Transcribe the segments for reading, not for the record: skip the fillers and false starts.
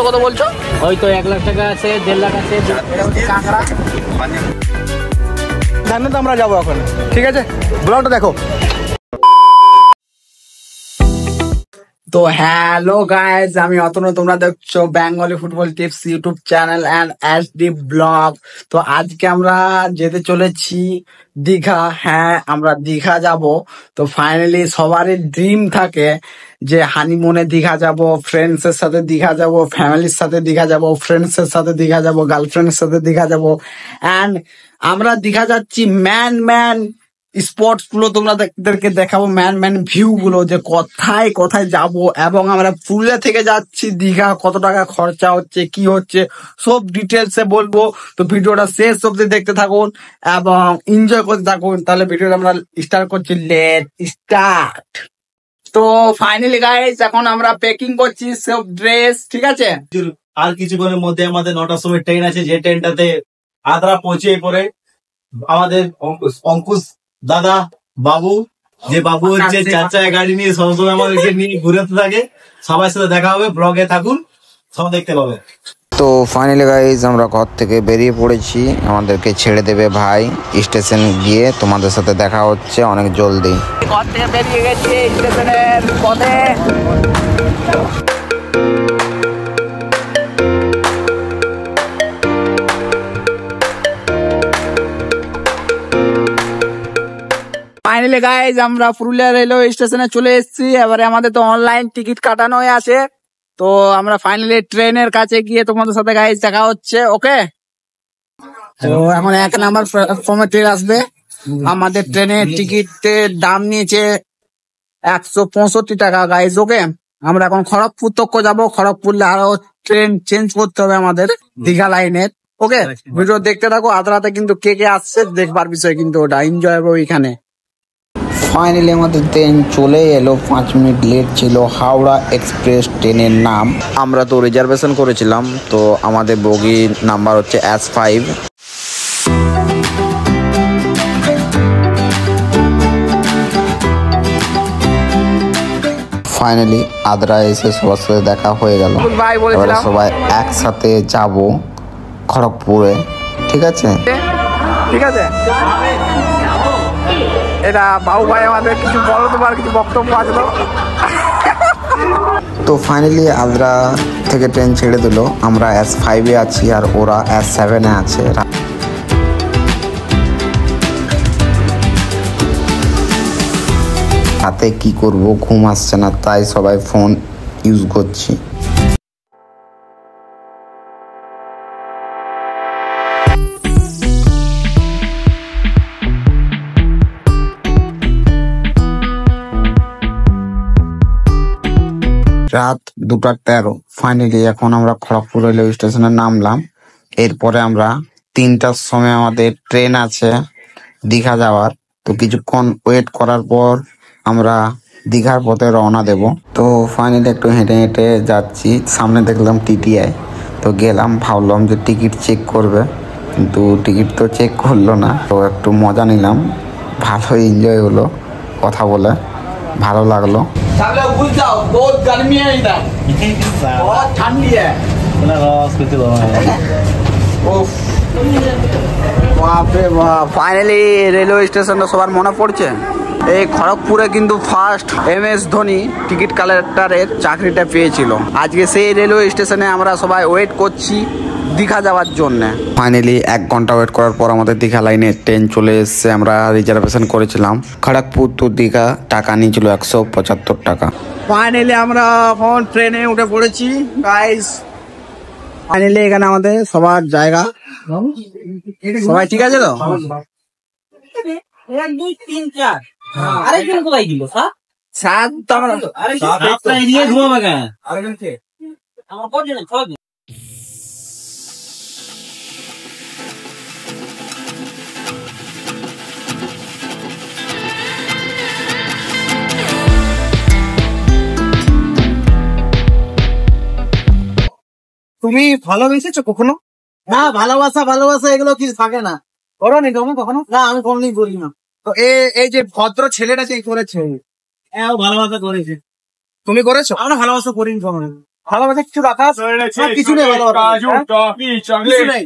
কত বলছো? ওই তো 1 লাখ টাকা আছে, 1.5 লাখ আছে। জানো তো আমরা যাবো এখন, ঠিক আছে? ব্লগটা দেখো। তো হ্যালো গাইজ, আমি অতনু, তোমরা দেখছো Bengali football tips YouTube channel and SD blog. তো আজকে আমরা যেতে চলেছি দীঘা। হ্যাঁ, আমরা দীঘা যাব। তো ফাইনালি সবারই ড্রিম থাকে যে হানিমুনে দীঘা যাব, ফ্রেন্ডস এর সাথে দীঘা যাব, ফ্যামিলির সাথে দীঘা যাব, ফ্রেন্ডস এর সাথে দীঘা যাব, গার্লফ্রেন্ডের সাথে দীঘা যাব। অ্যান্ড আমরা দীঘা যাচ্ছি ম্যান স্পটস গুলো তোমাদেরকে দেখাবো, ম্যান ভিউ গুলো, যে কোথায় কোথায় যাব, এবং আমরা পুরুলিয়া থেকে যাচ্ছি দীঘা, কত টাকা খরচা হচ্ছে, কি হচ্ছে, সব ডিটেলস এ বলবো। তো ভিডিওটা শেষ অব্দি দেখতে থাকুন এবং এনজয় করতে থাকুন। তাহলে ভিডিওটা আমরা স্টার্ট করছি, লেট স্টার্ট। তো ফাইনালি গাইস, এখন আমরা প্যাকিং করছি সব ড্রেস, ঠিক আছে? আর কিছুক্ষণের মধ্যে আমাদের 9টার সময় ট্রেন আছে, যে ট্রেনটাতে আদ্রা পৌঁছে পরে আমাদের অঙ্কুশ দাদা বাবু, যে বাবু হচ্ছে 4 চাকা গাড়ি নিয়ে সবসময় আমাদেরকে নিয়ে ঘুরতে থাকে। সবার সাথে দেখা হবে, ব্লগে থাকুন, সব দেখতে পাবে। তো ফাইনালি গাইজ, আমরা ঘর থেকে বেরিয়ে পড়েছি, আমাদেরকে ছেড়ে দেবে ভাই স্টেশন গিয়ে। তোমাদের সাথে দেখা হচ্ছে অনেক জলদি। ঘর থেকে বেরিয়ে গেছি স্টেশনের পথে। ফাইনালি গাইজ, আমরা পুরুলিয়া রেলওয়ে স্টেশনে চলে এসেছি। এবারে আমাদের তো অনলাইন টিকিট কাটানো আছে। তো আমরা ফাইনালি ট্রেনের কাছে গিয়ে তোমাদের সাথে গাইজ দেখা হচ্ছে, ওকে? তো এখন 1 নাম্বার প্ল্যাটফর্মে ট্রেন আসবে। আমাদের ট্রেনের টিকিটের দাম নিয়েছে 165 টাকা গাইজ, ওকে? আমরা এখন খড়গপুর তক যাবো। খড়গপুরলে আরো ট্রেন চেঞ্জ করতে হবে আমাদের দীঘা লাইনের, ওকে? ভিডিও দেখতে থাকো। আদ্রাতে কিন্তু কে কে আসছে দেখবার বিষয়, কিন্তু ওটা এনজয় হবে ওইখানে। ফাইনালি আমাদের ট্রেন চলে এলো, 5 মিনিট লেট ছিল। হাওড়া এক্সপ্রেস ট্রেনের নাম। আমরা তো রিজার্ভেশন করেছিলাম, তো আমাদের বগি নাম্বার হচ্ছে S5। ফাইনালি আদ্রা এসে সবার সাথে দেখা হয়ে গেল। এবারে সবাই একসাথে যাব খড়গপুরে, ঠিক আছে? ঠিক আছে, এটা বাবু ভাই আমাদের কিছু বলো, তোমার কিছু বক্তব্য আছে? তো ফাইনালি আদ্রা থেকে ট্রেন ছেড়ে দিল। আমরা S5 এ আছি আর ওরা S7 এ আছে। রাতে কি করব, ঘুম আসছে না, তাই সবাই ফোন ইউজ করছি। রাত 2:13। ফাইনালি এখন আমরা খড়গপুর রেলওয়ে স্টেশনে নামলাম। এরপরে আমরা 3টার সময় আমাদের ট্রেন আছে দীঘা যাওয়ার। তো কিছুক্ষণ ওয়েট করার পর আমরা দীঘার পথে রওনা দেব। তো ফাইনালি একটু হেঁটে হেঁটে যাচ্ছি, সামনে দেখলাম TTI। তো গেলাম, ভাবলাম যে টিকিট চেক করবে, কিন্তু টিকিট তো চেক করলো না। তো একটু মজা নিলাম, ভালোই এনজয় হলো, কথা বলে ভালো লাগলো। ফাইনালি রেলওয়ে স্টেশনটা সবার মনে পড়ছে। এই খড়গপুরে কিন্তু ফার্স্ট MS ধোনি টিকিট কালেক্টরের চাকরিটা পেয়েছিল। আজকে সেই রেলওয়ে স্টেশনে আমরা সবাই ওয়েট করছি দীঘা যাওয়ার জন্য। ফাইনালি 1 ঘন্টা ওয়েট করার পর আমাদের দীঘা লাইনে ট্রেন চলে এসেছে। আমরা রিজার্ভেশন করেছিলাম খড়গপুর টু দীঘা, টাকা নিয়েছিল 175 টাকা। ফাইনালি আমরা এখন ট্রেনে উঠে পড়েছি গাইস। ফাইনালি এখানে আমাদের সবার জায়গা, সবাই ঠিক আছে তো? 1 2 3 4 আরেকজন কোথায় গেল? সাত তো আমরা নিয়ে ঘুমাবো কেন? আরেকজন কে? আমার কজন? 6 জন। তুমি ভালোবেসেছো কখনো? না ভালোবাসা ভালোবাসা এগুলো কিছু থাকে না। করো নি তুমি কখনো? না আমি কোনোদিন করি না। তো এই যে ভদ্র ছেলেটা যে করেছে, হ্যাঁ ও ভালোবাসা করেছে। তুমি করেছো? আমরা ভালোবাসা করিনি কখনো। ভালোবাসা কিছু রাখা আছে? না, কিছু নেই ভালোবাসা। কাজু টফি কিছু চকলেট নেই।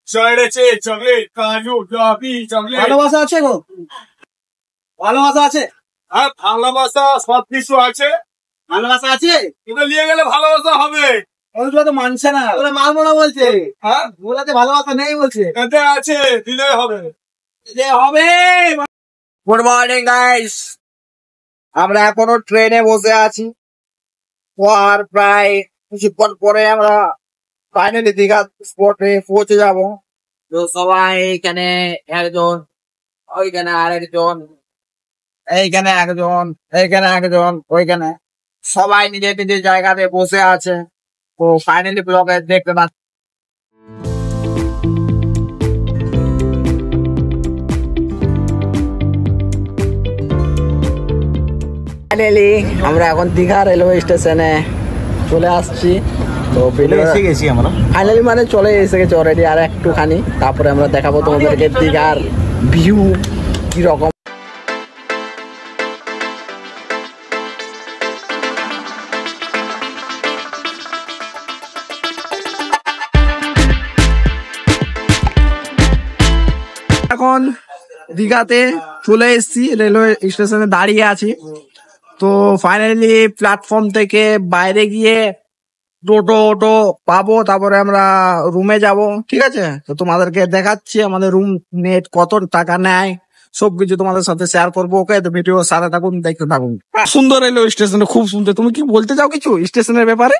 চড়েছে চকলেট কাজু টফি চকলেট ভালোবাসা আছে গো? ভালোবাসা আছে? আর ভালোবাসা সবকিছু আছে। ভালোবাসা আছে? কিন্তু নিয়ে গেলে ভালোবাসা হবে। ওগুলো তো মানছে না, ওরা মানবো না বলছে। হ্যাঁ ওগুলাতে ভালোবাসা নেই বলছে। এতে আছে, দিলে হবে। যে হবে। গুড মর্নিং গাইস, আমরা এখনো ট্রেনে বসে আছি। আর প্রায় কিছুক্ষণ পরে আমরা ফাইনালি দীঘা স্পটে পৌঁছে যাব। তো সবাই এখানে একজন, ওইখানে আরেকজন, এইখানে একজন, এইখানে একজন, ওইখানে সবাই নিজের নিজের জায়গাতে বসে আছে। তো ফাইনালি ব্লগে দেখতে পাচ্ছি। ফাইনালি আমরা এখন দীঘা রেলওয়ে স্টেশনে চলে আসছি। তো এসে গেছি আমরা। ফাইনালি মানে চলে এসে গেছে অলরেডি, আর একটুখানি তারপরে আমরা দেখাবো তোমাদেরকে দীঘার ভিউ কিরকম। এখন দীঘাতে চলে এসেছি, রেলওয়ে স্টেশনে দাঁড়িয়ে আছি। তো ফাইনালি প্ল্যাটফর্ম থেকে বাইরে গিয়ে টোটো পাবো, তারপরে আমরা রুমে যাব। ঠিক আছে, তো তোমাদেরকে দেখাচ্ছি আমাদের রুম নেট কত টাকা নেয়, সবকিছু তোমাদের সাথে শেয়ার করবো। ওকে, তো ভিডিও সাথে থাকুন, দেখতে থাকুন। সুন্দর রেলওয়ে স্টেশন, খুব সুন্দর। তুমি কি বলতে চাও কিছু স্টেশনের ব্যাপারে?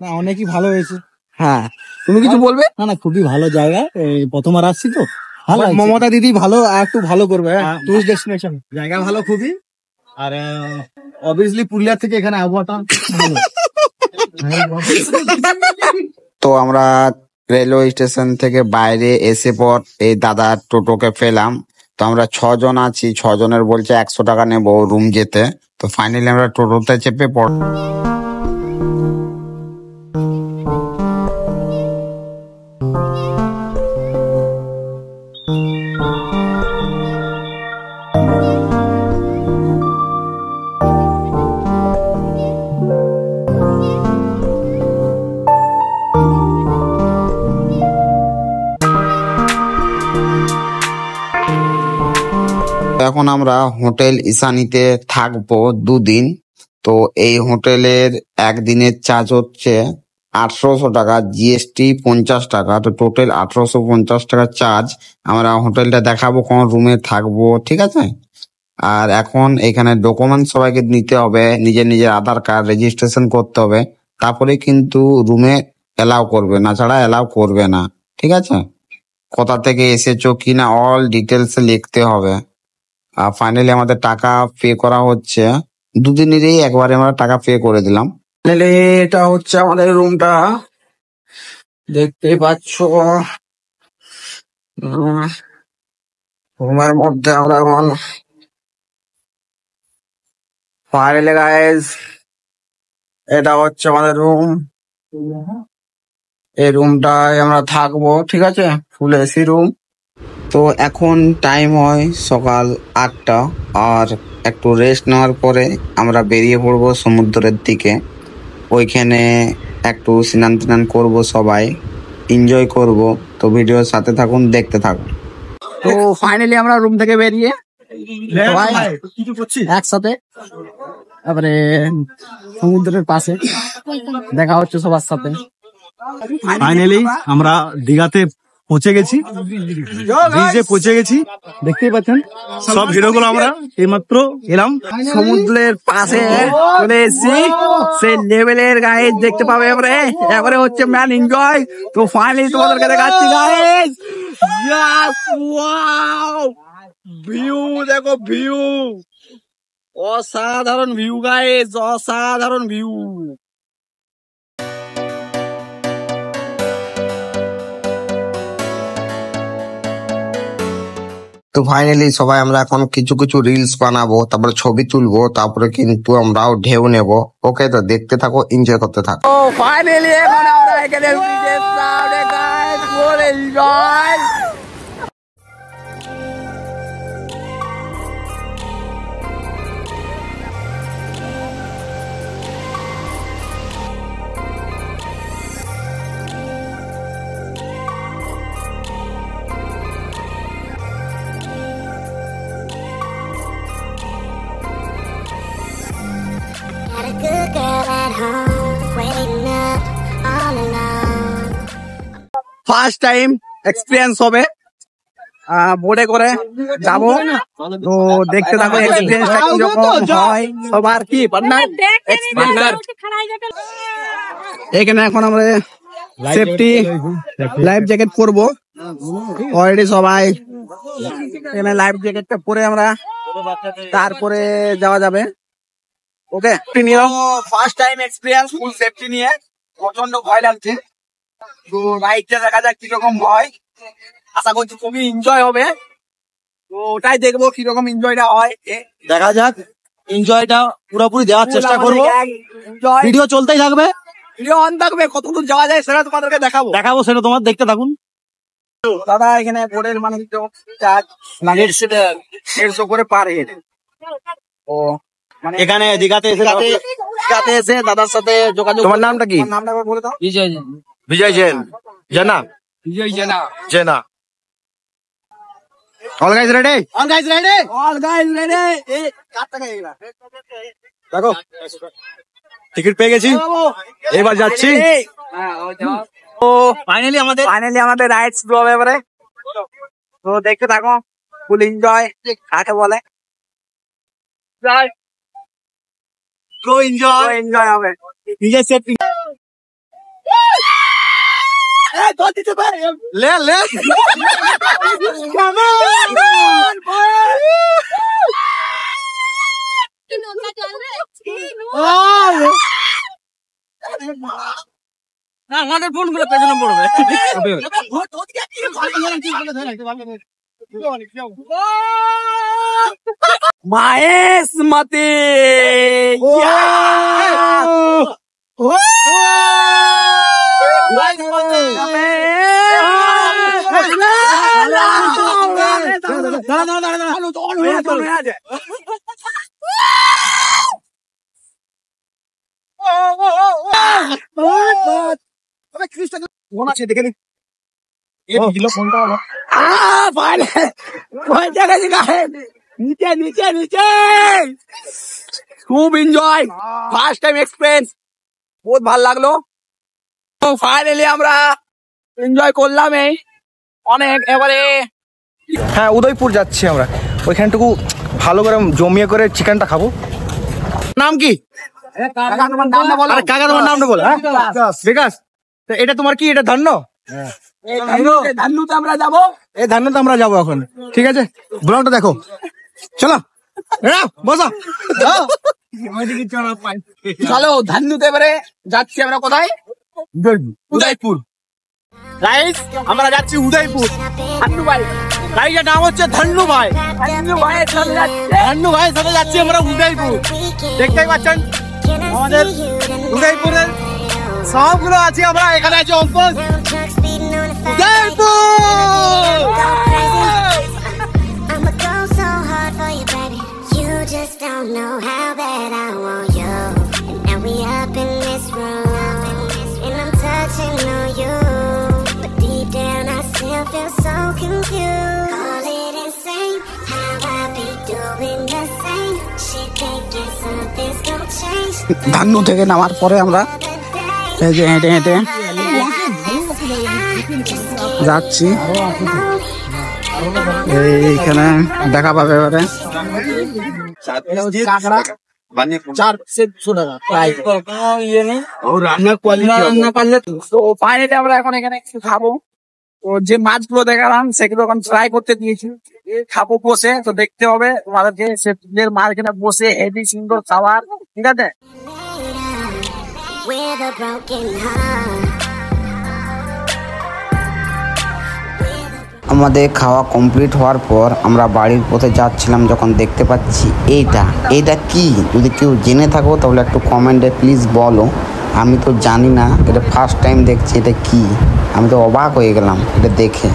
না অনেকই ভালো হয়েছে। হ্যাঁ, তুমি কিছু বলবে? না না খুবই ভালো জায়গা, এই প্রথমবার আসছি তো ভালো লাগছে। মমতা দিদি ভালো আর একটু ভালো করবে টুরিস্ট ডেস্টিনেশন। জায়গা ভালো খুবই। আর অবভিয়াসলি পুরুলিয়া থেকে এখানে আবহাওয়াটা ভালো। তো আমরা রেলওয়ে স্টেশন থেকে বাইরে এসে পর এই দাদার টোটোকে পেলাম। তো আমরা 6 জন আছি, 6 জনের বলছে 100 টাকা নেবো রুম যেতে। তো ফাইনালি আমরা টোটোতে চেপে পড়। এখন আমরা হোটেল ইসানিতে থাকবো 2 দিন। তো এই হোটেলের একদিনের চার্জ হচ্ছে 1800 টাকা, জিএসটি 50 টাকা। তো টোটাল 1850 টাকা চার্জ। আমরা হোটেলটা দেখাবো, কোন রুমে থাকবো, ঠিক আছে। আর এখন এখানে ডকুমেন্ট সবাইকে নিতে হবে, নিজের নিজের আধার কার্ড রেজিস্ট্রেশন করতে হবে, তারপরে কিন্তু রুমে এলাও করবে না, ছাড়া এলাও করবে না, ঠিক আছে। কোথা থেকে এসেছো কিনা অল ডিটেলস লিখতে হবে। আর ফাইনালি আমাদের টাকা পে করা হচ্ছে, 2 দিনেরই একবারে আমরা টাকা পে করে দিলাম। ফাইনালি এটা হচ্ছে আমাদের রুমটা, দেখতেই পাচ্ছ। রুমের মধ্যে আমরা এখন ফাইনালি গাইস, এটা হচ্ছে আমাদের রুম। এই রুমটায় আমরা থাকবো, ঠিক আছে, ফুল এসি রুম। তো এখন টাইম হয় সকাল 8টা, আর একটু রেস্ট নেওয়ার পরে আমরা বেরিয়ে পড়বো সমুদ্রের দিকে। ওইখানে একটু স্নান টান করবো, সবাই এনজয় করব। তো ভিডিওর সাথে থাকুন, দেখতে থাকুন। তো ফাইনালি আমরা রুম থেকে বেরিয়ে সবাই একসাথে তারপরে সমুদ্রের পাশে দেখা হচ্ছে সবার সাথে। ফাইনালি আমরা দীঘাতে পৌঁছে গেছি, ব্রিজে পৌঁছে গেছি। দেখতেই পাচ্ছেন সব হিরোগুলো আমরা এইমাত্র এলাম। সমুদ্রের পাশে চলে এসেছি, সেই লেভেলের গাইজ দেখতে পাবে এবারে। এবারে হচ্ছে ম্যান এনজয়। তো ফাইনালি তোমাদেরকে দেখাচ্ছি গাইজ, ভিউ দেখো, ভিউ অসাধারণ ভিউ গাইজ, অসাধারণ ভিউ। তো ফাইনালি সবাই আমরা এখন কিছু কিছু রিলস বানাবো, তারপরে ছবি তুলবো, তারপরে কিন্তু আমরাও ঢেউ নেব। ওকে, তো দেখতে থাকো, এনজয় করতে থাকো। তো ফাইনালি এখন আমরা এখানে full enjoy. Got a good girl at home, waiting up all alone. First time experience হবে বোর্ডে করে যাব তো দেখতে থাকো এক্সপিরিয়েন্সটা কি রকম হয় সবার কি পার্টনার এখানে এখন আমরা সেফটি লাইফ জ্যাকেট পরবো অলরেডি সবাই এখানে লাইফ জ্যাকেটটা পরে আমরা তারপরে যাওয়া যাবে ওকে ফার্স্ট টাইম এক্সপিরিয়েন্স ফুল সেফটি নিয়ে প্রচন্ড ভয় লাগছে তো রাইডটা দেখা যাক কিরকম হয় আশা করছি খুবই এনজয় হবে তো ওটাই দেখবো কিরকম এনজয়টা হয় দেখা যাক এনজয়টা পুরোপুরি দেওয়ার চেষ্টা করবো ভিডিও চলতেই থাকবে ভিডিও অন থাকবে কতদূর যাওয়া যায় সেটা তোমাদেরকে দেখাবো সেটা তোমার দেখতে থাকুন দাদা এখানে বোর্ডের মানে চার্জ 150 করে পার হেড ও মানে এখানে দীঘাতে এসে দাদার সাথে যোগাযোগ তোমার নামটা কি? নামটা একবার বলে দাও বিজয় জেন জেনা জেনা all guys ready all guys ready এই কাট টাকা এগুলা দেখো টিকিট পেয়ে গেছি এবার যাচ্ছি তো ফাইনালি আমাদের রাইড শুরু হবে এবারে তো দেখতে থাকো ফুল এনজয় কাকে বলে এনজয় হবে নিজের সেফটি লে আমাদের ফোন গুলো পেছনে পড়বে মায়েস মতে দেখে নি নিচে খুব এনজয় ফার্স্ট টাইম এক্সপিরিয়েন্স বহুত ভালো লাগলো তো ফাইনালি আমরা এনজয় করলাম এই অনেক এবারে হ্যাঁ উদয়পুর যাচ্ছি আমরা ওইখানটুকু ভালো করে জমিয়ে করে চিকেনটা খাবো নাম কি কাকা তোমার নামটা বলো বিকাশ এটা তোমার কি এটা ধান্য ধান্নুতে আমরা যাবো এই ধান্যতে আমরা যাবো এখন ঠিক আছে ব্লগটা দেখো চলো বসো চলো ধান্নুতে এবারে যাচ্ছি আমরা কোথায় উদয়পুর রাইট আমরা যাচ্ছি উদয়পুর ধান্নু ভাই গাড়িটার নাম হচ্ছে ধান্নু ভাই ধান্নু ভাইয়ের সাথে যাচ্ছে ধান্নু ভাইয়ের সাথে যাচ্ছি আমরা উদয়পুর দেখতেই পাচ্ছেন আমাদের উদয়পুরের সবগুলো আছে আমরা এখানে আছে Ankush I'ma go so hard for you, baby. You just don't know how bad I want you. And now we up in this room, and I'm touching on you. But deep down, I still feel so confused. Call it insane how I be doing the same shit. Thinking something's gonna change. ধান্নু থেকে নামার পরে আমরা এই যে হেঁটে হেঁটে যাচ্ছি এইখানে দেখা পাবে এবারে আমরা এখন এখানে একটু খাবো তো যে মাছগুলো দেখালাম সেগুলো এখন ফ্রাই করতে দিয়েছি খাবো বসে তো দেখতে হবে তোমাদেরকে সেগুলোর মাছ এখানে বসে হেভি সুন্দর খাবার ঠিক আছে With a broken heart. আমাদের খাওয়া কমপ্লিট হওয়ার পর আমরা বাড়ির পথে যাচ্ছিলাম যখন দেখতে পাচ্ছি এইটা কি যদি কেউ জেনে থাকো তাহলে একটু কমেন্টে প্লিজ বলো আমি তো জানি না, এটা ফার্স্ট টাইম দেখছি। এটা কি, আমি তো অবাক হয়ে গেলাম এটা দেখে।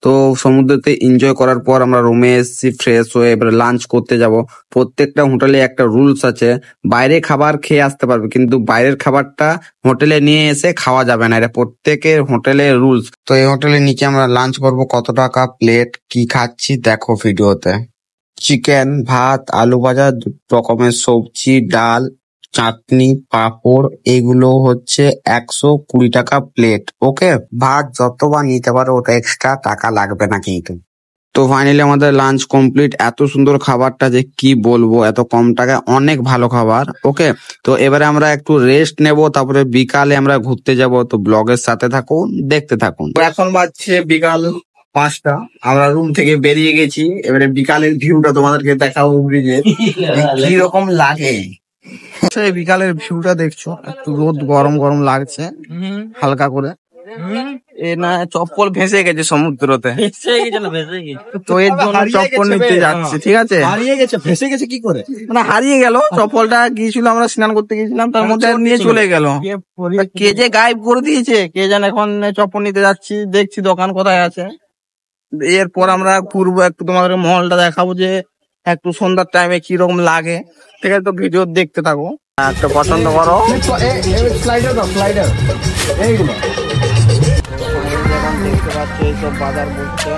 তো সমুদ্রতে এনজয় করার পর আমরা রুমে এসেছি, ফ্রেশ হয়ে এবারে লাঞ্চ করতে যাব। প্রত্যেকটা হোটেলে একটা রুলস আছে, বাইরে খাবার খেয়ে আসতে পারবে, কিন্তু বাইরের খাবারটা হোটেলে নিয়ে এসে খাওয়া যাবে না। এটা প্রত্যেকের হোটেলের রুলস। তো এই হোটেলের নিচে আমরা লাঞ্চ করব। কত টাকা প্লেট, কি খাচ্ছি দেখো ভিডিওতে। চিকেন, ভাত, আলু ভাজা, 2 রকমের সবজি, ডাল, চাটনি, পাঁপড়, এগুলো হচ্ছে 120 টাকা প্লেট। ওকে, ভাত যতবার নিতে পারো, ওটা এক্সট্রা টাকা লাগবে না কিন্তু। তো ফাইনালি আমাদের লাঞ্চ কমপ্লিট। এত সুন্দর খাবারটা যে কি বলবো, এত কম টাকায় অনেক ভালো খাবার। ওকে, তো এবারে আমরা একটু রেস্ট নেব, তারপরে বিকালে আমরা ঘুরতে যাব। তো ব্লগের সাথে থাকুন, দেখতে থাকুন। এখন বাজছে বিকাল 5টা, আমরা রুম থেকে বেরিয়ে গেছি। এবারে বিকালের ভিউটা তোমাদেরকে দেখাবো ব্রিজের, কি রকম লাগে। এই বিকালের ভিউটা দেখছো, একটু রোদ গরম গরম লাগছে হালকা করে। এ না চপ্পল ভেসে গেছে সমুদ্রতে, তো এর জন্য চপ্পল নিতে যাচ্ছে। ঠিক আছে, হারিয়ে গেছে, ফেসে গেছে কি করে? মানে হারিয়ে গেল চপ্পলটা, গিয়েছিল আমরা স্নান করতে গেছিলাম, তার মধ্যে নিয়ে চলে গেল। কে যে গায়েব করে দিয়েছে কে জানে। এখন চপ্পল নিতে যাচ্ছি, দেখছি দোকান কোথায় আছে। এরপর আমরা ঘুরবো, একটু তোমাদের মহলটা দেখাবো যে একটু সন্ধ্যার টাইমে কি রকম লাগে। ঠিক আছে, তো ভিডিও দেখতে থাকো, একটা পছন্দ করো। এইগুলো দেখতে পাচ্ছ এইসব বাজার বসছে।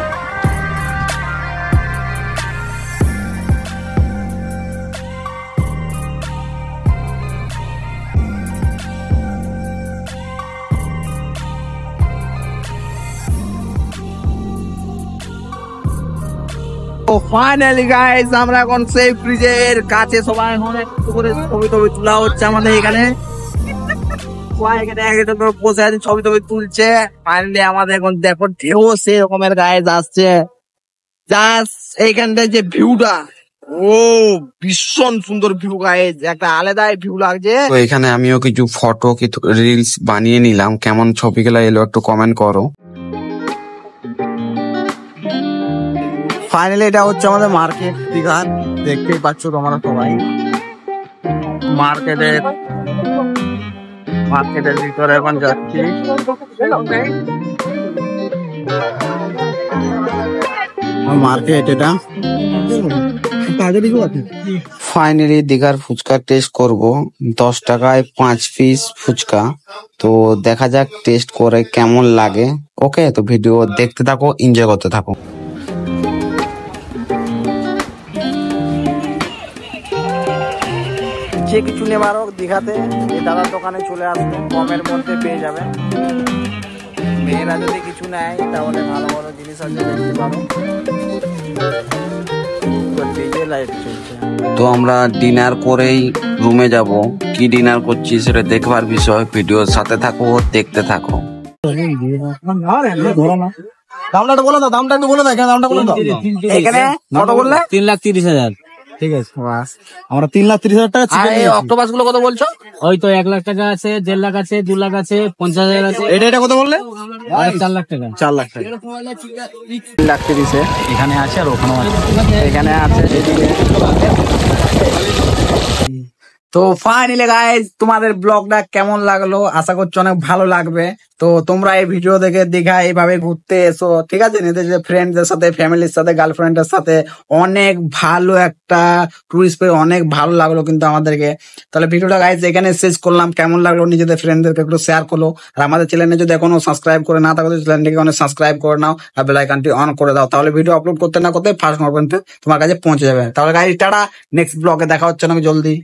তো ফাইনালি গাইস, আমরা এখন সেই ব্রিজের কাছে, সবাই এখন একটু করে ছবি টবি তোলা হচ্ছে আমাদের এখানে। বসে আছে, ছবি টবি তুলছে। ফাইনালি আমাদের এখন দেখো ঢেউ সেই রকমের গাইস আসছে। জাস্ট এইখানটায় যে ভিউটা, ও ভীষণ সুন্দর ভিউ গাইস, একটা আলাদাই ভিউ লাগছে। তো এখানে আমিও কিছু ফটো, কিছু রিলস বানিয়ে নিলাম। কেমন ছবিগুলো এলো একটু কমেন্ট করো। ফাইনালি এটা হচ্ছে আমাদের মার্কেট দীঘার, দেখতেই পাচ্ছ তোমরা সবাই। মার্কেটের ভিতরে এখন যাচ্ছি। মার্কেট এটা। ফাইনালি দীঘার ফুচকা টেস্ট করব। 10 টাকায় 5 পিস ফুচকা। তো দেখা যাক টেস্ট করে কেমন লাগে। ওকে, তো ভিডিও দেখতে থাকো, এনজয় করতে থাকো। যে কিছু নেবার হোক দীঘাতে এই দাদার দোকানে চলে আসবে, কমের মধ্যে পেয়ে যাবে। মেয়েরা যদি কিছু নেয় তাহলে ভালো ভালো জিনিস আছে, দেখতে পারো। তো আমরা ডিনার করেই রুমে যাব। কি ডিনার করছি সেটা দেখবার বিষয়, ভিডিওর সাথে থাকো, দেখতে থাকো। দামটা বলে দাও, দামটা একটু বলে দাও, এখানে দামটা বলে দাও। এখানে কত বললে? 3,30,000। ঠিক আছে, আমরা 3,30,000 টাকা চিকেন নিয়েছি। অক্টোপাস গুলো কত বলছো? ওই তো 1 লাখ টাকা আছে, 1.5 লাখ আছে, 2 লাখ আছে, 50,000 আছে। এটা কত বললে? 4 লাখ টাকা। 4 লাখ টাকা। 3,30,000 এখানে আছে আর ওখানেও আছে। এখানে আছে। তো ফাইনালি গাইজ, তোমাদের ব্লগটা কেমন লাগলো? আশা করছি অনেক ভালো লাগবে। তো তোমরা এই ভিডিও দেখে দীঘা এইভাবে ঘুরতে এসো, ঠিক আছে? নিজেদের ফ্রেন্ডদের সাথে, ফ্যামিলির সাথে, গার্লফ্রেন্ডের সাথে। অনেক ভালো একটা টুরিস্ট পেয়ে অনেক ভালো লাগলো কিন্তু আমাদেরকে। তাহলে ভিডিওটা গাইজ এখানে শেষ করলাম। কেমন লাগলো নিজেদের ফ্রেন্ডদেরকে একটু শেয়ার করো। আর আমাদের চ্যানেলে যদি এখনো সাবস্ক্রাইব করে না থাকো, চ্যানেলটিকে অনেক সাবস্ক্রাইব করে নাও আর বেল আইকনটি অন করে দাও। তাহলে ভিডিও আপলোড করতে না করতে ফার্স্ট নোটিফিকেশন তোমার কাছে পৌঁছে যাবে। তাহলে গাইজ টাটা, নেক্সট ব্লগে দেখা হচ্ছে অনেক জলদি।